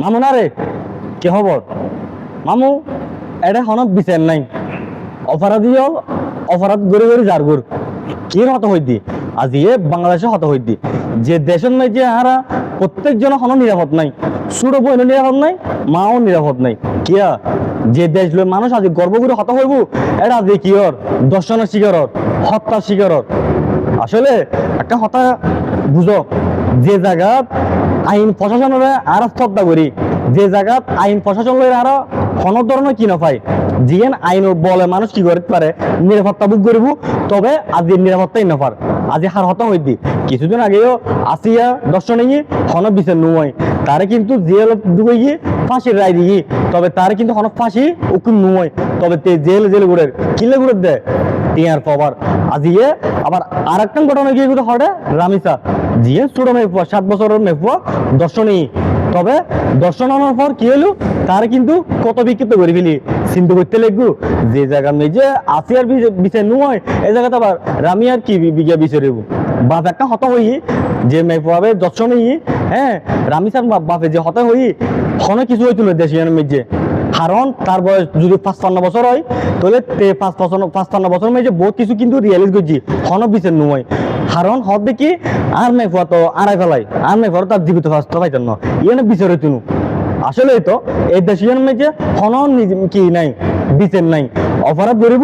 মামু না রে, কি খবর মামু? এটা হন বিচার নাই, অপরাধীও অপরাধ গড়ি গড়ি যার গুর কি হত হইতি আজি এ বাংলাদেশে হত হইতি যে দেশের নাই যে হারা প্রত্যেকজন হন নিরাপদ নাই, ছোট বইন নিরাপদ নাই, মাও নিরাপদ নাই। কিয়া যে দেশ লই মানুষ আজি গর্ব করে হত হইব, এটা আজি কিয়র দর্শনের শিকারর, হত্যার শিকারর। আসলে একটা কথা বুঝো, যে জায়গাত আইন প্রশাসনের আর শ্রদ্ধা করি, যে জায়গাত আইন প্রশাসন আরো কোনো ধরনের কি না পায়, জিএন আইন বলে মানুষ কি করতে পারে নিরাপত্তা বুক করিব, তবে আজি নিরাপত্তাই না পার। আজি হার হতা হইতি কিছুদিন আগেও আসিয়া দর্শনে গিয়ে হন বিচার নুয়, তারে কিন্তু জেল ঢুকে গিয়ে ফাঁসির রায় দিয়ে, তবে তারে কিন্তু হন ফাঁসি উকিল নুয়, তবে তে জেল জেল গুড়ের কিলে গুড়ের দেয় টিয়ার পাবার। আজিয়ে আবার আর একটা ঘটনা গিয়ে কিন্তু হটে রামিসা জিয়ে ছোট মেপুয়া 7 বছরের মেপুয়া দর্শনী, তবে দর্শন আনার পর কি হলো তার কিন্তু কত বিক্ষিপ্ত করে ফেলি চিন্তা করতে লাগবো, যে জায়গা নেই যে আসিয়ার বিচার নয় এই জায়গাতে আবার রামিয়ার কি বিঘা বিচার বাপ একটা হত হই যে মেপুয়াবে দর্শনী। হ্যাঁ, রামিসার বাপে যে হত হই কোনো কিছু হইতো না দেশিয়ার মেজে, কারণ তার বয়স যদি 55 বছর হয় তাহলে 55 বছর মেজে বহুত কিছু কিন্তু রিয়েলাইজ করছি কোনো বিচার নয়। কারণ হবে কি আর মেঘুয়া তো আড়াই ফেলাই আর মেঘর তার জীবিত ফাস্তা পাইতেন না, ইয়ে বিচার হইতো। আসলে তো এই দেশিয়ান মেজে কোনো কি নাই, বিচার নাই, অপরাধ করিব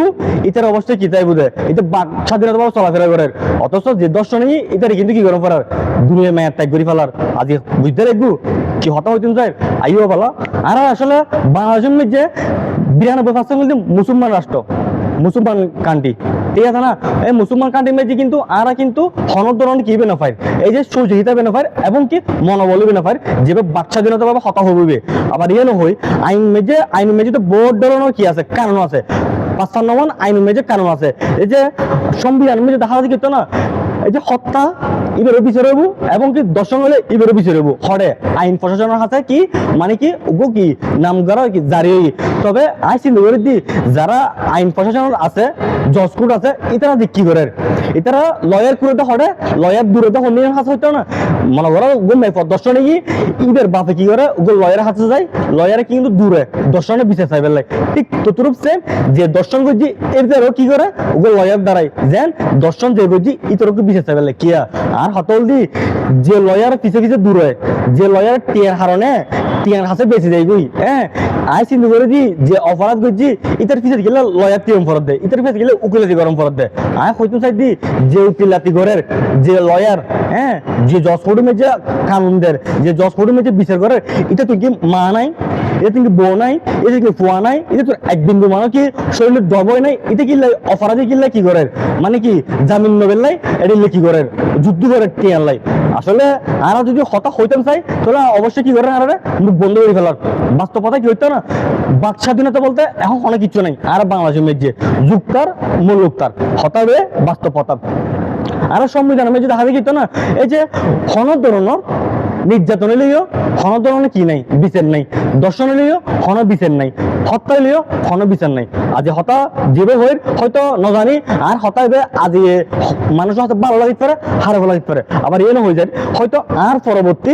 ইতার অবস্থা কি তাই বুঝে এটা স্বাধীনতা ভাবে চলাফেরা করে, অথচ যে দর্শনী ইতারে কিন্তু কি করে ফেলার দুনিয়া মেয়ার ত্যাগ করে ফেলার। আজ বুঝতে রাখবো কি হতা হইতেন যায় আইও বলা। আর আসলে বাংলাদেশের মধ্যে 92% মধ্যে মুসলমান রাষ্ট্র, মুসলমান কান্ট্রি, ঠিক আছে না? এই মুসলমান কান্ট্রি মেজে কিন্তু আরা কিন্তু হনর ধরনের কি বেনাফায় এই যে সহযোগিতা বেনাফায় এবং কি মনোবল বেনাফায় যেভাবে বাচ্চাধীনতা ভাবে হতা হইবে। আবার ইয়ে নয় আইন মেজে তো বহুত ধরনের কি আছে কারণ আছে, 55 আইন মেজে কারণ আছে। এই যে সংবিধান মেজে দেখা যাচ্ছে কিন্তু না এই যে হত্যা এবারও বিচার হইব এবং কি দর্শন হলে এবারও বিচার হইব হরে আইন প্রশাসনের হাতে কি মানে কি ওগো কি নাম করা কি জারি হই। তবে আই চিন্তা করে দি যারা আইন প্রশাসনের আছে জজ কোর্ট আছে ইতারা কি করে ইতারা লয়ার করে হরে লয়ার দূরে তো হন্যের হাতে হইতো না, মনে করো গুমে দর্শনে কি ইবের বাপে কি করে ওগো লয়ারের হাতে যায়, লয়ারে কিন্তু দূরে দর্শনে বিচার চাইবে লাগে। ঠিক ততরূপ সেম যে দর্শন করছি এরও কি করে ওগো লয়ার দ্বারাই যেন দর্শন যে করছি ইতরকে বিচার চাইবে লাগে। কিয়া আর হতল দি যে লয়ার পিছে পিছে দূরে যে লয়ার টিয়ার হারণে টিয়ার হাতে বেঁচে যাই গই। হ্যাঁ, আই চিন্তা করে দি যে অপরাধ করছি ইতার পিছে গেলে লয়ার টিএম ফরত দেয়, ইতার পিছে গেলে উকিলাতি গরম ফরত দেয়। আই হইতে চাই দি যে উকিলাতি ঘরের যে লয়ার, হ্যাঁ, যে জজ ফোর্ডে যে কানুন দেয় যে জজ ফোর্ডে যে বিচার করে এটা তুই কি মা নাই, এটা তুমি বউ নাই, এটা কি ফুয়া নাই, এটা তোর এক বিন্দু মানে কি শরীরের দবই নাই, এটা কি অপরাধী কিনলে কি করে মানে কি জামিন নোবেল নাই, এটা কি করে যুদ্ধ করে টিয়ার লাই। আসলে আর যদি হতা হইতাম চাই তাহলে অবশ্যই কি করে আর মুখ বন্ধ করে ফেলার। বাস্তবতা কি হইতো না বাক স্বাধীনতা বলতে এখন অনেক কিছু নাই আর বাংলাদেশের মেজে যুক্তার মূল্যতার হতাবে বাস্তবতা। আর সংবিধানের মেজে দেখা যায় না এই যে হন ধরনের নির্যাতন এলেও হন ধরনের কি নাই বিচার নাই, দর্শন এলেও হন বিচার নাই, হত্যা এলেও হন বিচার নাই। আজ হতা যেভাবে হই হয়তো নজানি আর হতাইবে আজ মানুষের হয়তো ভালো লাগিতে পারে হারে ভালো লাগিতে পারে, আবার এনে হয়ে যায় হয়তো আর পরবর্তী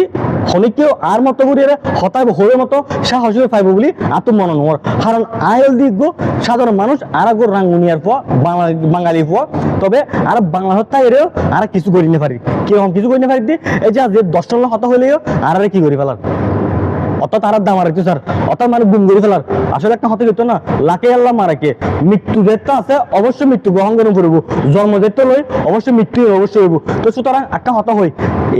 হনিকেও আর মতো করি হতাইব হয়ে মতো সাহস হয়ে পাইব বলে আত্মমনন হওয়ার। কারণ আয়ল দিগ্য সাধারণ মানুষ আর আগর রাঙ্গুনিয়ার পর বাঙালি পর, তবে আর বাংলা হত্যা এরেও আর কিছু করি না পারি কিরকম কিছু করি না পারি এই যে দর্শন হতা হইলেও আর কি করি ফেলার অর্থাৎ তারা দাম আর স্যার অর্থাৎ মানে গুম করে ফেলার। আসলে একটা হতে যেত না লাকে আল্লাহ মারাকে মৃত্যু যেটা আছে অবশ্যই মৃত্যু গ্রহণ করে পড়ব, জন্ম যেতে লই অবশ্যই মৃত্যু অবশ্যই হইব। তো সুতরাং একটা হতা হই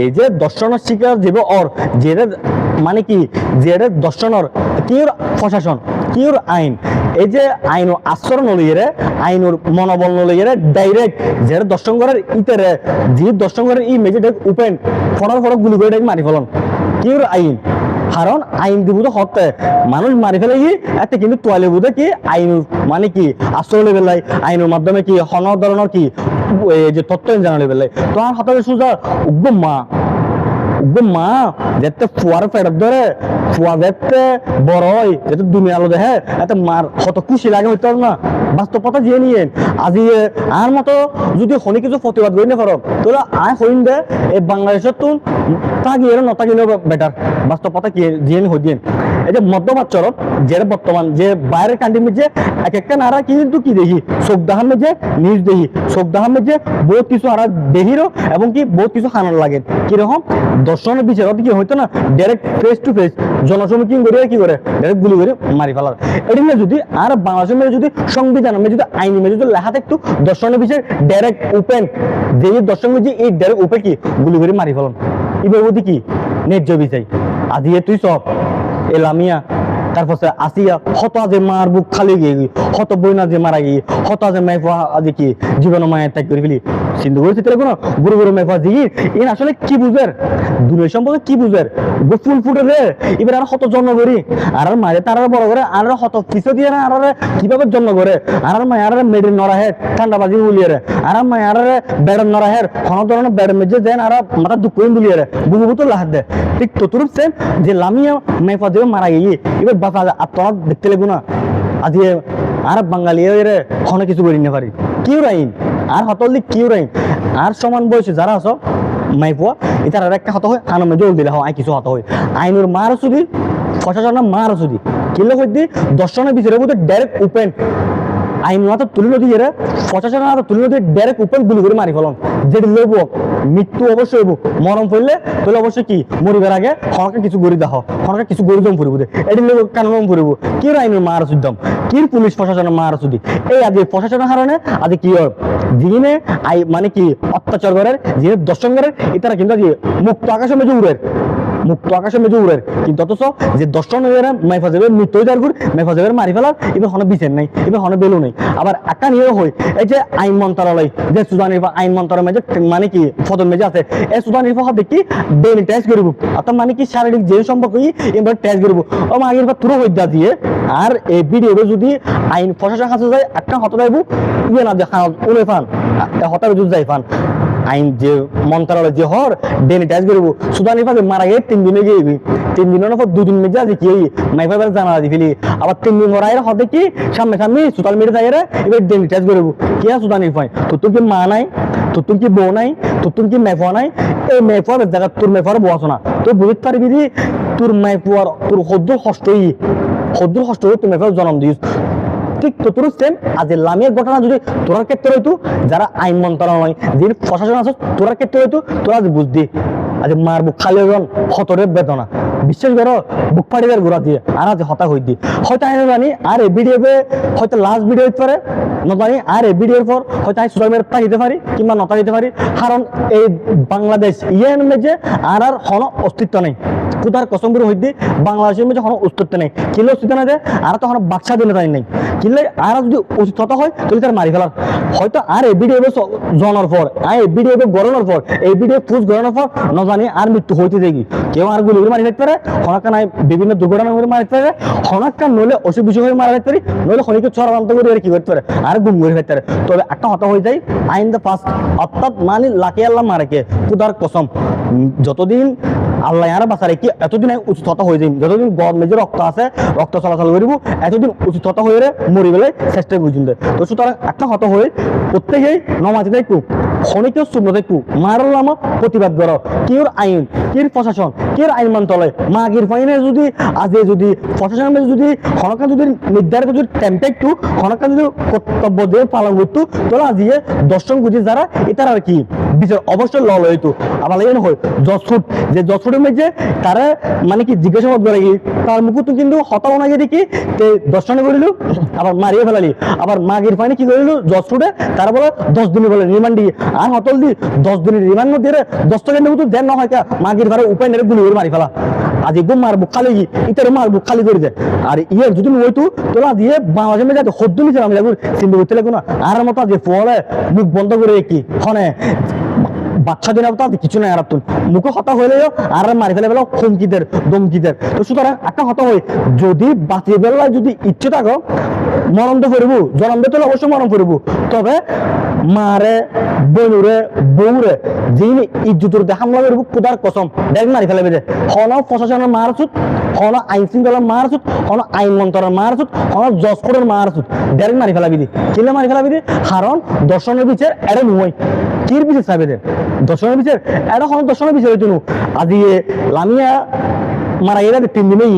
এই যে দর্শনের শিকার যে অর যে মানে কি যে দর্শনের কিওর প্রশাসন কিওর আইন এই যে আইন আচরণ লইয়ে আইনের মনোবল লইয়ে ডাইরেক্ট যে দর্শন করার ইতারে যে দর্শন করার ই মেজে ওপেন ফড়ার ফড়ক গুলি করে মারি ফেলন কিওর আইন। কারণ আইন দিব তো হত্যা মানুষ মারি ফেলে কি এতে কিন্তু তোয়ালে বুঝে কি আইন মানে কি আশ্রয় লেবেল আইনের মাধ্যমে কি হন ধরনের কি যে তথ্য জানা লেবেল তো আর হতাবে সোজা উগ্র মা গো মা যেতে ফুয়ার ফেরত ধরে ফুয়া যেতে বড় হয় যেতে দুনিয়া আলো দেখে এত মার কত খুশি লাগে হইতে না বাস্তব কথা দিয়ে নিয়ে আজি আর মতো যদি শনি কিছু প্রতিবাদ করি না পারো তাহলে আয় হইন দে এই বাংলাদেশের তো তাগিয়ে নতাগিয়ে বেটার বাস্তব কথা কি দিয়ে হই দিয়ে এই যে মধ্যপ্রাচ্যর যে বর্তমান যে বাইরের কান্ট্রি যে এক একটা নারা কিন্তু কি দেখি চোখ দেখার যে নিউজ দেখি চোখ দেখার যে বহুত কিছু আর দেহিরও এবং কি বহুত কিছু খানার লাগে কিরকম দর্শনের বিচারত কি হইতো না ডাইরেক্ট ফেস টু ফেস জনসমুখীন করে কি করে ডাইরেক্ট গুলি করে মারি ফেলার এটি না যদি আর বাংলাদেশের মেয়ে যদি সংবিধান যদি আইনি মেয়ে যদি লেখা থাকতো দর্শনের বিচার ডাইরেক্ট ওপেন যে দর্শন যে এই ডাইরেক্ট ওপেন কি গুলি করে মারি ফেলাম এবার বলতে কি ন্যায্য বিচাই আদিয়ে তুই সব এলামিয়া তারপর আসিয়া হত আজে মার বুক খালি গিয়ে হত বইনা যে মারা গিয়ে হত আজে মেফা আজে কি জীবন মায়ের ত্যাগ করে ফেলি সিন্ধু করেছি তাহলে কোনো গুরু গুরু মেফা দিয়ে ইন আসলে কি বুঝের দুনিয়া সম্পর্কে কি বুঝের ফুল ফুটে রে এবার আর হত জন্ম করি আর মারে তার বড় করে আর হত পিছু দিয়ে না আর কিভাবে জন্ম করে আর মায়ের মেডির নড়া হে ঠান্ডা বাজি উলিয়ে রে আর মায়ের বেড়ের নড়া হের কোনো ধরনের বেড় মেজে দেন আর মাথা দুঃখ বুলিয়ে রে বুবু বুতো লাহাত দে ঠিক ততরূপ সেম যে লামিয়া মেফা দিয়ে মারা গিয়ে এবার বাপা আর তোমার দেখতে লাগবো না আজকে আর বাঙালি রে কোনো কিছু করি না পারি কিউ রাইন আর হতলি কিউ রাইন আর সমান বয়সে যারা আছো মাইফুয়া এটার আর একটা হত হয় আনমে জল দিলে হয় কিছু হত হয় আইনুর মার শুধু প্রশাসনের মার শুধু কিলো হইতে দর্শনের বিচারের মধ্যে ডাইরেক্ট ওপেন আইন মাত্র তুলে নদী এরা প্রশাসন আর তুলে নদী ডাইরেক্ট ওপেন গুলি করে মারি ফেলাম যেটি লইব মৃত্যু অবশ্যই হইব মরম পড়লে তাহলে অবশ্যই কি মরিবার আগে হরকে কিছু গড়ি দেহ হরকে কিছু গড়ি দম ফুরিব এটি লইব কানুন ফুরিব কি আইনের মার সুদ্দম কি পুলিশ প্রশাসনের মার সুদি এই আজ প্রশাসনের কারণে আজ কি হয় যিনি আই মানে কি অত্যাচার করেন যিনি দর্শন করেন এটারা কিন্তু আজ মুক্ত আকাশে মেজে উড়ের মুক্ত আকাশে মেজে উড়ের কিন্তু অথচ যে দর্শন মাইফা যাবে মৃত্যু যার মাইফা যাবে মারি ফেলার এবার হনে বিচার নাই এবার হনে বেলু নেই আবার একা নিয়ে হয় এই যে আইন মন্ত্রণালয় যে সুদান নির্বাহ আইন মন্ত্রণালয় মেজে মানে কি ফদন মেজে আছে এই সুদান নির্বাহ দেখি ডেইলি টেস্ট করব অর্থাৎ মানে কি শারীরিক যে সম্পর্ক এবার টেস্ট করব ও আগের বার তুরো হইদা দিয়ে আর এই ভিডিও যদি আইন প্রশাসন কাছে যায় একটা হত যাইব ইয়ে না দেখা উলে ফান হতাবে যদি যাই ফান আইন যে মন্ত্রণালয় যে হর ডেলি টেস্ট করব সুদান নির্বাহ মারা গিয়ে 3 দিনে গিয়ে 3 দিনের পর 2 দিন মেজে আছে কি মাইফা জানা দি ফেলি আবার 3 দিন মরাইরা হতে কি সামনে সামনে সোশ্যাল মিডিয়া যাইরা এবার ডেলি টেস্ট করব কি আছে সুদান নির্বাহ তো তোর কি মা নাই তো তোর কি বউ নাই তো তোর কি মেফা নাই এই মেফার জায়গা তোর মেফার বউ আছে না তুই বুঝতে পারবি যে তোর মেফার তোর হদ্দুর কষ্ট তুই মেফার জন্ম দিস ঠিক তোর সেম আজ লামিয়ার ঘটনা যদি তোরার ক্ষেত্রে হইতো যারা আইন মন্ত্রণালয় যে প্রশাসন আছে তোরার ক্ষেত্রে হইতো তোরা বুঝদি আজ মার বুক খালি হন হতরের বেদনা বিশ্বাস করো বুক ফাটিবার ঘোরা দিয়ে আর আজ হতা হই দি হয়তো আমি জানি আর এই ভিডিওতে হয়তো লাস্ট ভিডিও হইতে পারে না জানি আর এই ভিডিওর পর হয়তো আমি সোশ্যাল মিডিয়াতে দিতে পারি কিংবা নতা দিতে পারি কারণ এই বাংলাদেশ ইয়ের মেজে আর কোনো অস্তিত্ব নেই খুদার কসম করে হইতে বাংলাদেশের মধ্যে কোনো অস্তিত্ব নেই কিনলে অস্তিত্ব না দেয় আর তখন বাচ্চা দিনে তাই নেই কিনলে আর যদি অস্তিত্ব হয় তাহলে তার মারি ফেলার হয়তো আর এই ভিডিও জনার পর আর এই ভিডিও গড়ানোর পর এই ভিডিও পুজ গড়ানোর পর না জানি আর মৃত্যু হইতে দেখি কেউ আর গুলি করে মারি থাকতে পারে হনাক্কা নাই বিভিন্ন দুর্ঘটনা করে মারি পারে হনাক্কা নইলে অসুখ বিসুখ হয়ে মারা যেতে পারি নইলে খনিকে চড়ান্ত করে কি করতে পারে আর গুম করে ফেলতে পারে তবে একটা হতা হয়ে যায় আইন দ্য ফার্স্ট অর্থাৎ মানে লাকি আল্লাহ মারাকে খুদার কসম যতদিন আল্লাহ আর বাঁচারে কি এতদিন উচিত হতা হয়ে যাই যতদিন গড় মেজে রক্ত আছে রক্ত চলাচল করিব এতদিন উচিত হতা হয়ে মরি বেলে চেষ্টা করছেন তো সুতরাং একটা হতা হয়ে প্রত্যেকেই নমাজে দেখু খনিকেও শুভ্র দেখু মারাল্লাম প্রতিবাদ করো কির আইন কির প্রশাসন কির আইন মন্ত্রণালয় মাগির ফাইনে যদি আজ যদি প্রশাসনের যদি খনকা যদি নির্ধারিত যদি টেম্পেক্টু খনকা যদি কর্তব্য দিয়ে পালন করতো তাহলে আজিয়ে দর্শন বুঝি যারা এটার আর কি বিচার অবশ্যই লল হইতো আবার এন হয় জজফুট যে জজফুটের মধ্যে তারা মানে কি জিজ্ঞাসাবাদ করে কি তার মুখ কিন্তু হতাও না দেখি দর্শনে করিল আবার মারিয়ে ফেলালি আবার মাগির ফাইনে কি করিল জজফুটে তারা বলে 10 দিন বলে রিমান্ড দিয়ে আর হতল দি 10 দিনের রিমান্ড দিয়ে 10 টাকা কিন্তু দেন না হয় মাগির ভাড়া উপায় নেই গুলি করে মারি ফেলা আজ একদম মারবো খালি ইতার মারবো খালি করে দেয় আর ইয়ে যদি হইতো তোলা দিয়ে বাংলাদেশের মেয়ে যাতে হদ্দু নিচে আমি চিন্তা করতে লাগবো না আর মতো যে ফলে মুখ বন্ধ করে কি হনে বাচ্চা দিন তাতে কিছু নাই আর তুন মুখে হতা হইলেও আর মারি ফেলে বেলা হুমকিদের দমকিদের। তো সুতরাং একটা হতা হয় যদি বাঁচিয়ে বেলায় যদি ইচ্ছে থাকো মরণ তো করবো, জন্ম তো অবশ্যই মরণ করবো, তবে মারে বনুরে বউরে যিনি ইজ্জতের দিয়ে হামলা করবো খুদার কসম ডাইরেক্ট মারি ফেলে বেঁধে হন প্রশাসনের মারছুত, হন আইন শৃঙ্খলার মারছুত, হন আইন মন্ত্রণের মারছুত, হন জজ কোর্টের মারছুত ডাইরেক্ট মারি ফেলাবি দি। কিলে মারি ফেলাবি দি? কারণ দর্শনের বিচার এটা নয়। কির বিচার চাইবে দে? দর্শনের বিচার এটা হন দর্শনের বিচার হইতো। আজি লামিয়া মারা গেলে 3 দিনেই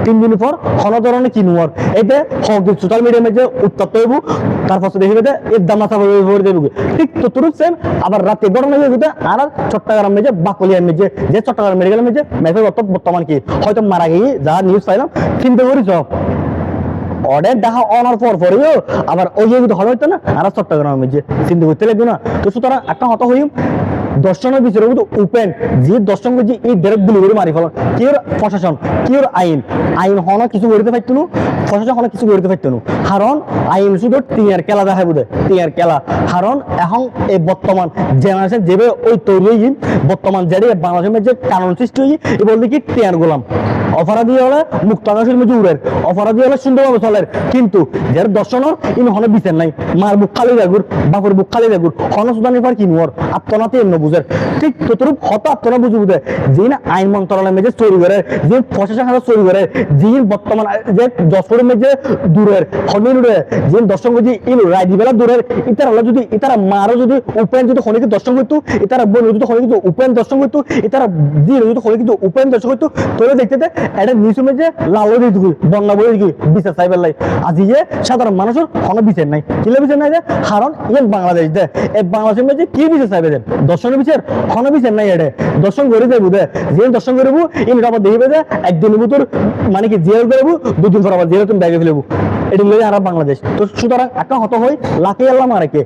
3 দিন পর কোন ধরনের কি নোয়ার এতে সোশ্যাল মিডিয়ার মধ্যে উত্তপ্ত হইব, তারপর দেখবে যে এর দাম মাথা ভরে দেবে। ঠিক তো তুরুপ সেম আবার রাতে ঘটনা হয়ে আর চট্টগ্রাম মেজে বাকলিয়ার মেজে যে চট্টগ্রাম মেডিকেল মেজে মেফে বর্তমান কি হয়তো মারা গিয়ে যা নিউজ পাইলাম চিন্তা করিস অর্ডার দেখা অনার পর পরেও আবার ওই যে হল হইতো না আর চট্টগ্রামের মেজে চিন্তা করতে লাগবে না। তো সুতরাং একটা হত হই দর্শনের বিচারে কিন্তু ওপেন যে দর্শন যে এই ডেরেক গুলি করে মারি ফেলো কেউ প্রশাসন কেউ আইন আইন হন কিছু করতে পারতো না, প্রশাসন হন কিছু করতে পারতো না। কারণ আইন শুধু টিয়ার খেলা দেখা বোধ টিয়ার খেলা। কারণ এখন এই বর্তমান জেনারেশন যেভাবে ওই তৈরি হই বর্তমান যে বাংলাদেশের যে কানুন সৃষ্টি হই এ বলতে কি টিয়ার গোলাম অপরাধী হলে মুক্তাংশের মধ্যে উড়ের অপরাধী হলে সুন্দরভাবে চলের, কিন্তু যার দর্শনের ইন হনে বিচার নাই মার বুক খালি রাগুর বাপর বুক খালি রাগুর হন সুদানি পার কি নোর আত্মনাতে এমন বুঝের। ঠিক ততরূপ হত আত্মনা বুঝে বুঝে যে আইন মন্ত্রণালয়ের মেঝে চুরি করে যে প্রশাসন হাতে চুরি করে যে বর্তমান যে দর্শনের মেঝে দূরের হনে দূরে যে দর্শন যে ইন রায় দিবেলা দূরের ইতার হলো যদি ইতারা মারও যদি উপেন যদি হনে দর্শন করতো ইতারা বোন যদি হনে কিন্তু উপেন দর্শন করতো ইতারা জি যদি হনে কিন্তু উপেন দর্শন করতো তোরে দেখতে এটা নিউজ মেঝে লাল দিয়ে দিবি বন্যা বলে দিবি বিচার চাইবার লাই। আজি যে সাধারণ মানুষের কোনো বিচার নাই কিলে বিচার নাই যে কারণ ইয়ে বাংলাদেশ দে এই বাংলাদেশের মধ্যে কি বিচার চাইবে দে দর্শনের বিচার কোনো বিচার নাই। এটা দর্শন করে যাবো দে যে দর্শন করবো ইন আবার দেখবে যে একদিনের ভিতর মানে কি জেল করবো 2 দিন পর আবার জেলে তুমি ব্যাগে ফেলবো এটা লই আর বাংলাদেশ। তো সুতরাং একটা হত হয় লাখে আল্লাহ মারেকে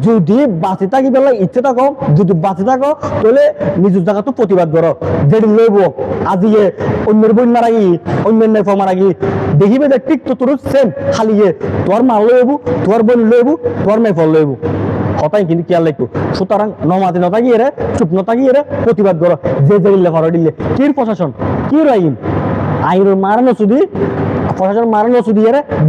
যদি বাঁচে থাকি বেলা ইচ্ছে থাকো যদি বাঁচে থাকো তাহলে নিজের জায়গা তো প্রতিবাদ করো যেদিন লইব আজি অন্যের বই মারা গিয়ে অন্যের নেফ মারা গিয়ে দেখিবে যে ঠিক তো তোর সেম খালি তোর মাল লইব তোর বোন লইব তোর মেফল লইব হতাই কিন্তু খেয়াল রাখবো। সুতরাং নমাতি নতা গিয়ে রে চুপ নতা গিয়ে রে প্রতিবাদ করো যে দিলে ফর দিলে কির প্রশাসন কি আইন আইনের মারানো শুধু প্রশাসন মারানো শুধু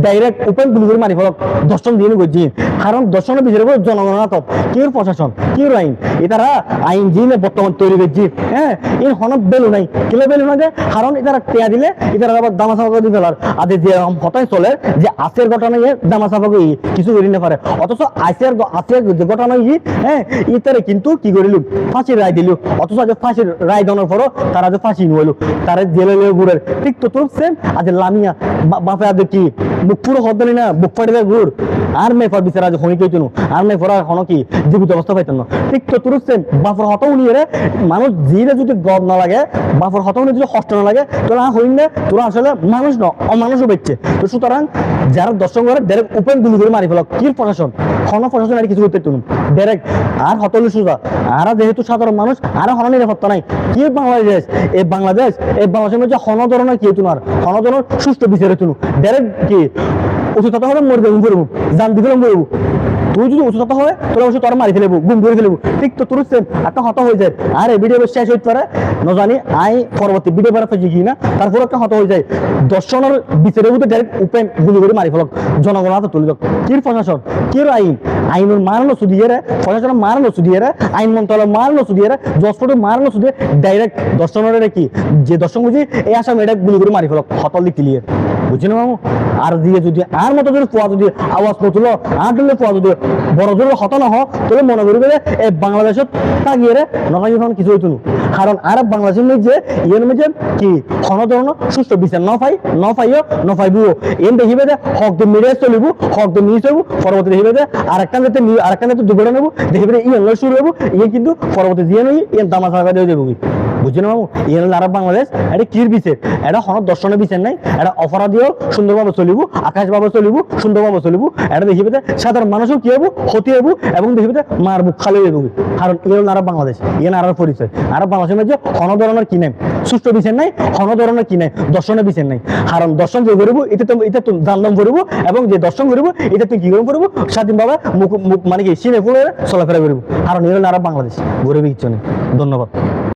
ডাইরেক্ট ওপেন গুলি করে মারি ফেলক দর্শন দিয়ে গজি কারণ দর্শনের বিচারে জনগণনা তপ কি প্রশাসন কি আইন এটারা আইন জিনে বর্তমান তৈরি করছি হ্যাঁ এর হনক বেলু নাই কিলে বেলু না যে কারণ এটারা টেয়া দিলে এটারা আবার দামা সাফা করে ফেলার আদে যে হতাই চলে যে আজকের ঘটনা দামা সাফা করে কিছু করি না পারে অথচ আজকের যে ঘটনা হ্যাঁ ইতারে কিন্তু কি করিল ফাঁসির রায় দিল অথচ আজ ফাঁসির রায় দেওয়ার পরও তারা যে ফাঁসি নিল তারা জেলে ঘুরের ঠিক তো তোর সেম আজ লামিয়া বাপে আজ কি মুখ পুরো হদ্দানি না বুক ফাটি দেয় ঘুর আর মেফার বিচার আজ হনি কেউ আর মেফরা হন কি জীবিত অবস্থা পাইতেন না ঠিক তো তোর সেম বাপর হতাও নিয়ে রে মানুষ জিরে যদি গদ না লাগে বাপর হতাও নিয়ে যদি কষ্ট না লাগে তোরা হইন না তোরা আসলে মানুষ ন অমানুষও বেচছে। তো সুতরাং যারা দর্শন করে ডাইরেক্ট ওপেন গুলি করে মারি ফেলো কি প্রশাসন হন প্রশাসন আর কিছু করতে তুলুন ডাইরেক্ট আর হতলি সোজা আর যেহেতু সাধারণ মানুষ আর হন নিরাপত্তা নাই কি বাংলাদেশ এই বাংলাদেশের মধ্যে হন ধরনের কি তুনার হন ধরনের সুস্থ বিচারে তুলু ডাইরেক্ট কি অসুস্থতা হলে মরে দেবো করবো জান দিকে মরবো তুই যদি অসুস্থতা হয় তোরা অবশ্যই তোরা মারি ফেলবো গুম করে ফেলবো ঠিক তো তোর সেম একটা হত হয়ে যায় আর এই ভিডিও শেষ হইতে পারে না জানি আই পরবর্তী ভিডিও বেড়াতে কি না তারপর একটা হত হয়ে যায় দর্শনের বিচারের মধ্যে ডাইরেক্ট ওপেন গুলি করে মারি ফেলক জনগণ হাতে তুলে যাক কি প্রশাসন কি আইন আইনের মারানো সুদিয়ে প্রশাসনের মারানো সুদিয়ে আইন মন্ত্রণালয় মারানো সুদিয়ে জজকোর্টে মারানো সুদিয়ে ডাইরেক্ট দর্শনের কি যে দর্শন বুঝি এই আসাম এটা গুলি করে মারি ফেলক হতলি ক্লিয়ার বুঝছি না মামু। আর দিয়ে যদি আর মতো যদি পোয়া যদি আওয়াজ নতুলো আর দিলে পোয়া যদি বড় জোর হত না তাহলে মনে করি এই বাংলাদেশত তাগিয়ে নকাই কিছু হইতো কারণ আর বাংলাদেশের মধ্যে ইয়ের মধ্যে কি কোনো ধরনের সুস্থ বিচার ন পাইবো এন দেখিবে যে হক দিয়ে মিডিয়া চলিব হক দিয়ে নিউজ হইব পরবর্তী দেখিবে যে আরেকটা যাতে দুর্ঘটনা নেবো দেখিবে ইয়ে শুরু হবো ইয়ে কিন্তু পরবর্তী দিয়ে নই ইয়ে দামা সাকা দিয়ে দেবো বুঝছি না বাবু ইয়ে হল আরব বাংলাদেশ এটা কির বিচার এটা হন দর্শনের বিচার নাই এটা অপরাধীও সুন্দরভাবে চলিব আকাশভাবে চলিব সুন্দরভাবে চলিব এটা দেখিবে যে সাধারণ মানুষও কি হবো ক্ষতি হবো এবং দেখিবে যে মারবো খালি হইব কারণ ইয়ে হল আরব বাংলাদেশ ইয়ে আরব পরিচয় আরব বাংলাদেশের মধ্যে কোনো ধরনের কি নেই সুস্থ বিচার নাই, কোনো ধরনের কি নাই, দর্শনের বিচার নাই। কারণ দর্শন যে করবো এটা তুমি জানলাম করবো, এবং যে দর্শন করবো এটা তুই কি করবো স্বাধীনভাবে মানে কি সিনে ফুলে চলাফেরা করবো। কারণ এর হলো আর বাংলাদেশ, গরিব কিচ্ছু নেই। ধন্যবাদ।